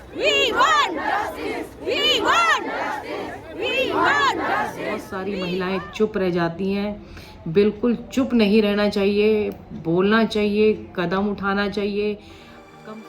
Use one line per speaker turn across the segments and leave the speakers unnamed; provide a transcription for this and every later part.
We want justice. We want justice. We want justice. बहुत सारी महिलाएं चुप रह जाती हैं। बिल्कुल चुप नहीं रहना चाहिए, बोलना चाहिए, कदम उठाना चाहिए। कम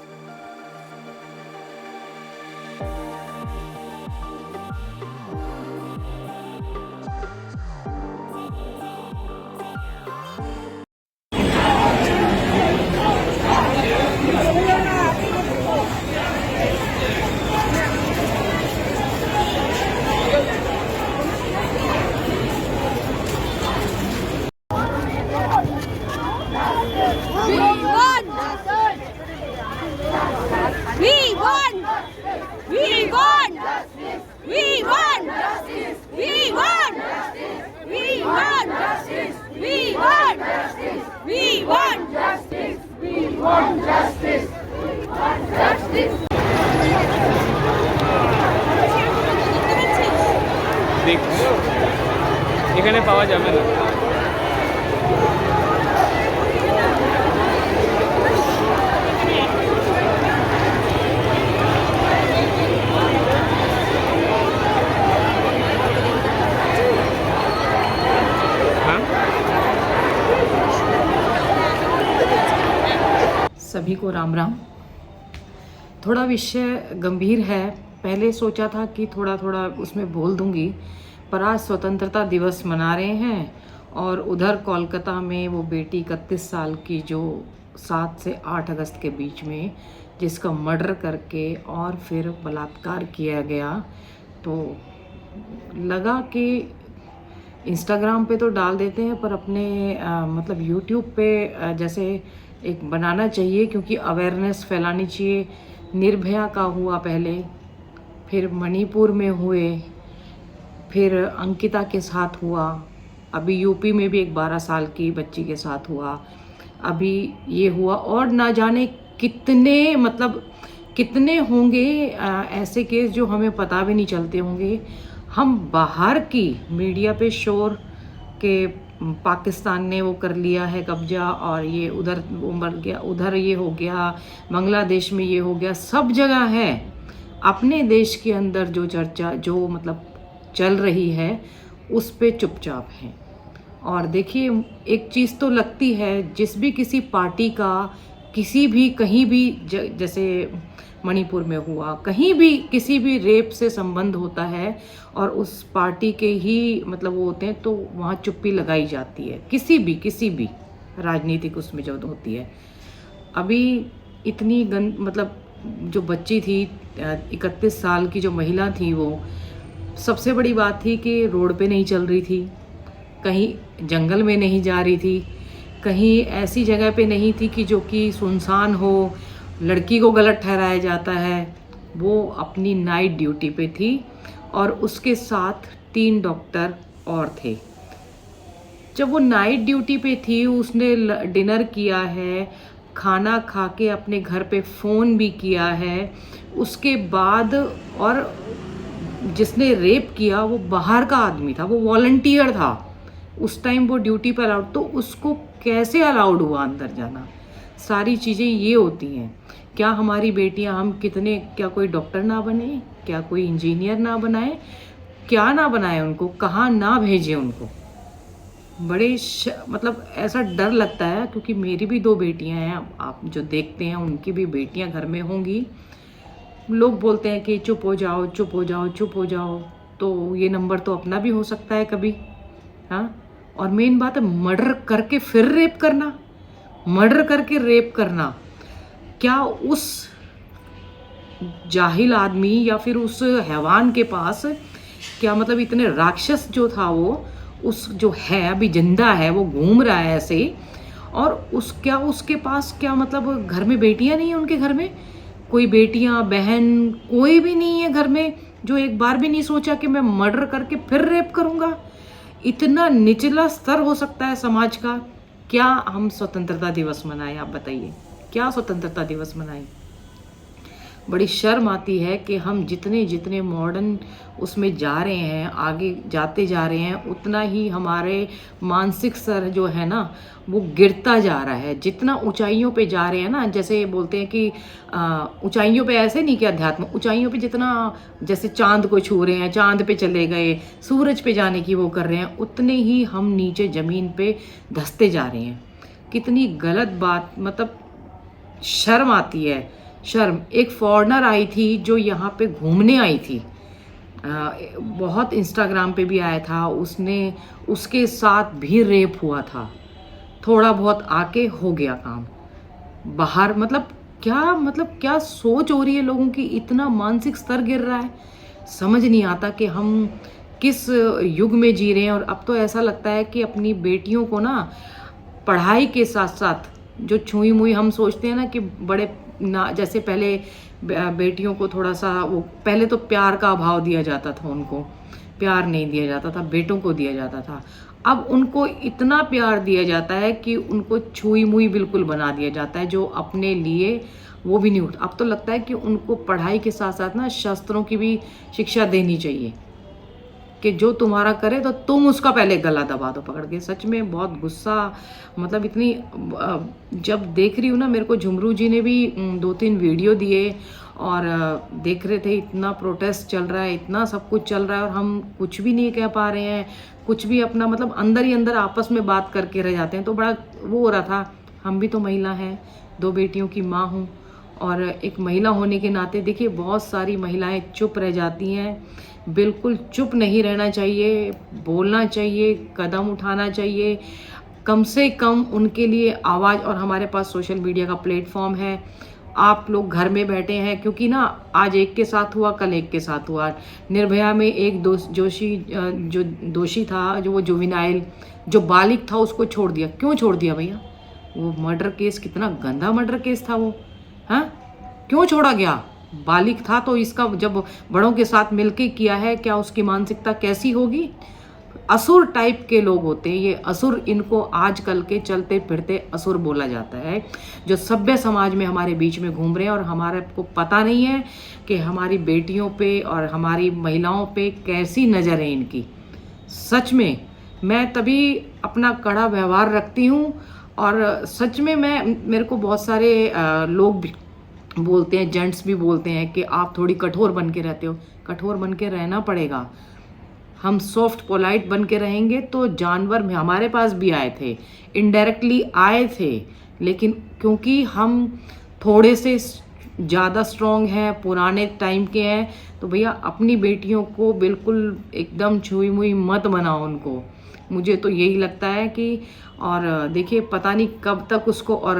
We want justice. We want justice. We want justice. We want justice. We want justice. We want justice. We want justice. We want justice. We want justice.
দেখ এখানে পাওয়া যাবে না।
सभी को राम राम। थोड़ा विषय गंभीर है। पहले सोचा था कि थोड़ा थोड़ा उसमें बोल दूंगी, पर आज स्वतंत्रता दिवस मना रहे हैं और उधर कोलकाता में वो बेटी 31 साल की जो 7 से 8 अगस्त के बीच में जिसका मर्डर करके और फिर बलात्कार किया गया, तो लगा कि इंस्टाग्राम पे तो डाल देते हैं, पर अपने मतलब यूट्यूब पे जैसे एक बनाना चाहिए, क्योंकि अवेयरनेस फैलानी चाहिए। निर्भया का हुआ पहले, फिर मणिपुर में हुए, फिर अंकिता के साथ हुआ, अभी यूपी में भी एक 12 साल की बच्ची के साथ हुआ, अभी ये हुआ, और ना जाने कितने मतलब कितने होंगे ऐसे केस जो हमें पता भी नहीं चलते होंगे। हम बाहर की मीडिया पे शोर के पाकिस्तान ने वो कर लिया है कब्जा, और ये उधर वो मर गया, उधर ये हो गया, बांग्लादेश में ये हो गया, सब जगह है। अपने देश के अंदर जो चर्चा जो मतलब चल रही है उस पे चुपचाप है। और देखिए, एक चीज़ तो लगती है, जिस भी किसी पार्टी का किसी भी कहीं भी जैसे मणिपुर में हुआ, कहीं भी किसी भी रेप से संबंध होता है और उस पार्टी के ही मतलब वो होते हैं, तो वहाँ चुप्पी लगाई जाती है। किसी भी राजनीतिक उसमें जो होती है। अभी इतनी मतलब जो बच्ची थी 31 साल की जो महिला थी, वो सबसे बड़ी बात थी कि रोड पे नहीं चल रही थी, कहीं जंगल में नहीं जा रही थी, कहीं ऐसी जगह पे नहीं थी कि जो कि सुनसान हो, लड़की को गलत ठहराया जाता है। वो अपनी नाइट ड्यूटी पे थी और उसके साथ 3 डॉक्टर और थे। जब वो नाइट ड्यूटी पे थी, उसने डिनर किया है, खाना खा के अपने घर पे फ़ोन भी किया है। उसके बाद, और जिसने रेप किया वो बाहर का आदमी था, वो वॉलंटियर था उस टाइम, वो ड्यूटी पर अलाउड, तो उसको कैसे अलाउड हुआ अंदर जाना? सारी चीज़ें ये होती हैं। क्या हमारी बेटियां, हम कितने, क्या कोई डॉक्टर ना बने, क्या कोई इंजीनियर ना बनाए, क्या ना बनाए उनको, कहाँ ना भेजें उनको? बड़े मतलब ऐसा डर लगता है, क्योंकि मेरी भी 2 बेटियां हैं। आप जो देखते हैं उनकी भी बेटियां घर में होंगी। लोग बोलते हैं कि चुप हो जाओ, चुप हो जाओ, चुप हो जाओ, तो ये नंबर तो अपना भी हो सकता है कभी। हाँ, और मेन बात है, मर्डर करके फिर रेप करना, मर्डर करके रेप करना। क्या उस जाहिल आदमी या फिर उस हैवान के पास क्या मतलब इतने राक्षस जो था, वो उस जो है अभी जिंदा है, वो घूम रहा है ऐसे, और उसके पास क्या मतलब घर में बेटियां नहीं है? उनके घर में कोई बेटियां बहन कोई भी नहीं है घर में, जो एक बार भी नहीं सोचा कि मैं मर्डर करके फिर रेप करूंगा? इतना निचला स्तर हो सकता है समाज का? क्या हम स्वतंत्रता दिवस मनाएं? आप बताइए, क्या स्वतंत्रता दिवस मनाएं? बड़ी शर्म आती है कि हम जितने जितने मॉडर्न उसमें जा रहे हैं, आगे जाते जा रहे हैं, उतना ही हमारे मानसिक स्तर जो है ना वो गिरता जा रहा है। जितना ऊंचाइयों पे जा रहे हैं ना, जैसे बोलते हैं कि ऊंचाइयों पे, ऐसे नहीं कि अध्यात्म, ऊंचाइयों पे जितना जैसे चांद को छू रहे हैं, चांद पे चले गए, सूरज पे जाने की वो कर रहे हैं, उतने ही हम नीचे ज़मीन पे धंसते जा रहे हैं। कितनी गलत बात, मतलब शर्म आती है, शर्म। एक फॉरेनर आई थी जो यहाँ पे घूमने आई थी, बहुत इंस्टाग्राम पे भी आया था, उसके साथ भी रेप हुआ था। थोड़ा बहुत आके हो गया काम बाहर। मतलब क्या सोच हो रही है लोगों की, इतना मानसिक स्तर गिर रहा है, समझ नहीं आता कि हम किस युग में जी रहे हैं। और अब तो ऐसा लगता है कि अपनी बेटियों को ना पढ़ाई के साथ साथ जो छुई मुई हम सोचते हैं ना कि बड़े ना, जैसे पहले बेटियों को थोड़ा सा वो, पहले तो प्यार का अभाव दिया जाता था, उनको प्यार नहीं दिया जाता था, बेटों को दिया जाता था। अब उनको इतना प्यार दिया जाता है कि उनको छुई मुई बिल्कुल बना दिया जाता है, जो अपने लिए वो भी नहीं उठ। अब तो लगता है कि उनको पढ़ाई के साथ साथ ना शस्त्रों की भी शिक्षा देनी चाहिए, कि जो तुम्हारा करे तो तुम उसका पहले गला दबा दो पकड़ के। सच में बहुत गुस्सा, मतलब इतनी जब देख रही हूँ ना, मेरे को झुमरू जी ने भी 2-3 वीडियो दिए और देख रहे थे, इतना प्रोटेस्ट चल रहा है, इतना सब कुछ चल रहा है और हम कुछ भी नहीं कह पा रहे हैं, कुछ भी अपना मतलब अंदर ही अंदर आपस में बात करके रह जाते हैं। तो बड़ा वो हो रहा था। हम भी तो महिला हैं, 2 बेटियों की माँ हूँ, और एक महिला होने के नाते देखिए बहुत सारी महिलाएं चुप रह जाती हैं। बिल्कुल चुप नहीं रहना चाहिए, बोलना चाहिए, कदम उठाना चाहिए, कम से कम उनके लिए आवाज़। और हमारे पास सोशल मीडिया का प्लेटफॉर्म है, आप लोग घर में बैठे हैं, क्योंकि ना आज एक के साथ हुआ, कल एक के साथ हुआ। निर्भया में एक जो दोषी था, जो वो जुवेनाइल जो बालिग था, उसको छोड़ दिया। क्यों छोड़ दिया भैया? वो मर्डर केस, कितना गंदा मर्डर केस था वो, हाँ, क्यों छोड़ा गया? बालिग था तो इसका जब बड़ों के साथ मिलके किया है, क्या उसकी मानसिकता कैसी होगी? असुर टाइप के लोग होते हैं ये, असुर। इनको आजकल के चलते फिरते असुर बोला जाता है, जो सभ्य समाज में हमारे बीच में घूम रहे हैं, और हमारे को पता नहीं है कि हमारी बेटियों पे और हमारी महिलाओं पे कैसी नज़र है इनकी। सच में मैं तभी अपना कड़ा व्यवहार रखती हूँ। और सच में मेरे को बहुत सारे लोग भी बोलते हैं, जेंट्स भी बोलते हैं कि आप थोड़ी कठोर बन के रहते हो। कठोर बन के रहना पड़ेगा। हम सॉफ्ट पोलाइट बन के रहेंगे तो जानवर में हमारे पास भी आए थे, इनडायरेक्टली आए थे, लेकिन क्योंकि हम थोड़े से ज़्यादा स्ट्रॉन्ग हैं, पुराने टाइम के हैं, तो भैया अपनी बेटियों को बिल्कुल एकदम छुई मुई मत बनाओ उनको। मुझे तो यही लगता है कि, और देखिए पता नहीं कब तक उसको, और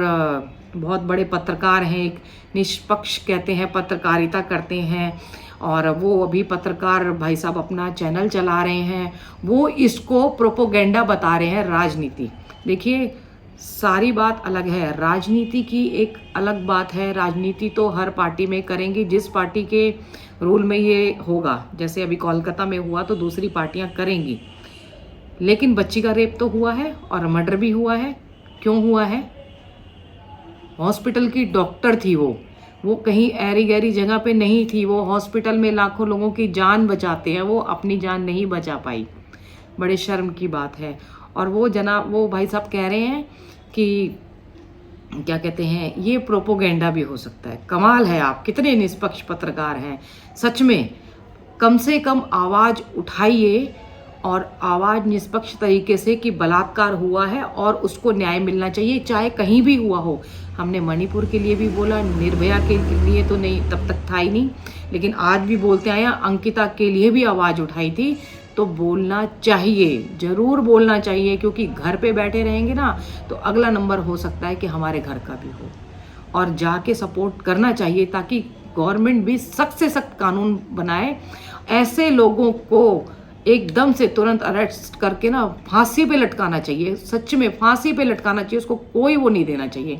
बहुत बड़े पत्रकार हैं, एक निष्पक्ष कहते हैं, पत्रकारिता करते हैं, और वो अभी पत्रकार भाई साहब अपना चैनल चला रहे हैं, वो इसको प्रोपोगेंडा बता रहे हैं, राजनीति। देखिए सारी बात अलग है, राजनीति की एक अलग बात है। राजनीति तो हर पार्टी में करेंगी, जिस पार्टी के रूल में ये होगा। जैसे अभी कोलकाता में हुआ तो दूसरी पार्टियां करेंगी, लेकिन बच्ची का रेप तो हुआ है और मर्डर भी हुआ है। क्यों हुआ है? हॉस्पिटल की डॉक्टर थी वो कहीं ऐरी गैरी जगह पे नहीं थी। वो हॉस्पिटल में लाखों लोगों की जान बचाते हैं, वो अपनी जान नहीं बचा पाई। बड़े शर्म की बात है। और वो भाई साहब कह रहे हैं कि क्या कहते हैं, ये प्रोपोगेंडा भी हो सकता है। कमाल है, आप कितने निष्पक्ष पत्रकार हैं। सच में कम से कम आवाज़ उठाइए, और आवाज़ निष्पक्ष तरीके से कि बलात्कार हुआ है और उसको न्याय मिलना चाहिए, चाहे कहीं भी हुआ हो। हमने मणिपुर के लिए भी बोला, निर्भया के लिए तो नहीं, तब तक था ही नहीं, लेकिन आज भी बोलते आए, अंकिता के लिए भी आवाज़ उठाई थी। तो बोलना चाहिए, ज़रूर बोलना चाहिए, क्योंकि घर पे बैठे रहेंगे ना तो अगला नंबर हो सकता है कि हमारे घर का भी हो। और जाके सपोर्ट करना चाहिए, ताकि गवर्नमेंट भी सख्त से सख्त कानून बनाए। ऐसे लोगों को एकदम से तुरंत अरेस्ट करके ना फांसी पे लटकाना चाहिए। सच में फांसी पे लटकाना चाहिए, उसको कोई वो नहीं देना चाहिए,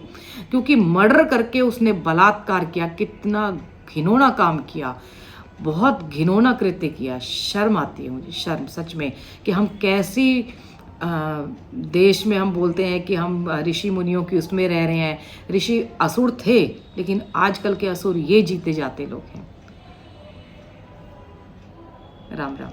क्योंकि मर्डर करके उसने बलात्कार किया। कितना घिनौना काम किया, बहुत घिनौना कृत्य किया। शर्म आती है मुझे, शर्म सच में, कि हम कैसी देश में हम बोलते हैं कि हम ऋषि मुनियों की उसमें रह रहे हैं। ऋषि असुर थे, लेकिन आजकल के असुर ये जीते जाते लोग हैं। राम राम।